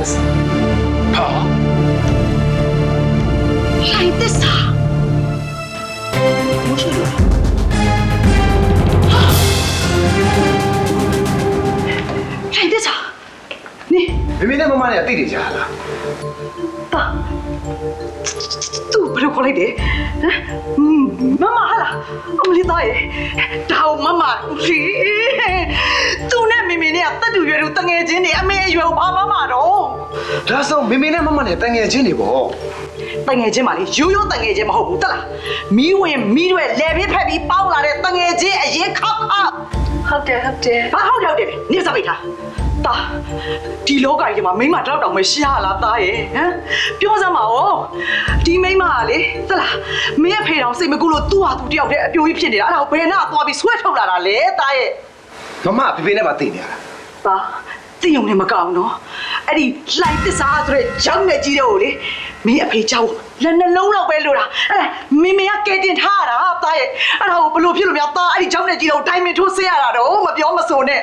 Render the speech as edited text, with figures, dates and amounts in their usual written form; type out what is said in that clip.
သစ္စာဟာ လိုင်းသစ္စာမရှိလို့လိုင်းသစ္စာနေ မေမေနဲ့မမနဲ့အသိတွေကြားလား တာသူဘယ်လိုခေါ်လိုက်တယ်ဟမ်မမဟာလားအမလေးသားရဲ့ဒါကိုမမလီသူနဲ့မေမေနဲ့ကတက်တူရွယ်တူတငယ်ချင်းတွေအမေအရွယ်ကိုဘာမတော့ ဒါဆိုမေမေနဲ့မမနဲ့တန်ငယ်ချင်းတွေပေါ့ တငယ်ချင်းပါလေရိုးရိုးတငယ်ချင်းမဟုတ်ဘူးတက်လားမီးဝင်မီးတွေလဲပြီးဖက်ပြီးပေါက်လာတဲ့တငယ်ချင်းအရင်ခောက်ဟုတ်တယ်ဘာဟုတ်တယ်နေစပိတ်ထားတာဒီလောကကြီးမှာမိမတောက်တောင်မရှာလားသားရဲ့ဟမ်ပြောစမ်းပါဦးဒီမိမကလေတက်လားမင်းအဖေတော်စိတ်မကူလို့သူ့ဟာသူတယောက်တည်းအပြိုကြီးဖြစ်နေတာအဲ့ဒါကိုဘယ်နဲ့သွားပြီးဆွဲထုတ်လာတာလဲသားရဲ့ မမဖေဖေနဲ့မသိနေရတာ ပါသိုံနဲ့မကောင်းနော်အဲ့ဒီလှိုင်းတစ္ဆာဆိုတဲ့ကြောင်းနဲ့ကြီးတဲ့ကိုလေမင်းအဖေကြောက်လက်နှလုံးတော့ပဲလို့တာအဲ့ဒါမင်းမကကဲတင်ထားရတာသားရဲ့အဲ့ဒါကိုဘလို့ဖြစ်လို့များသားအဲ့ဒီကြောင်းနဲ့ကြီးတော့ဒိုင်မင်ထိုးဆင်းရတာတော့မပြောမဆိုနဲ့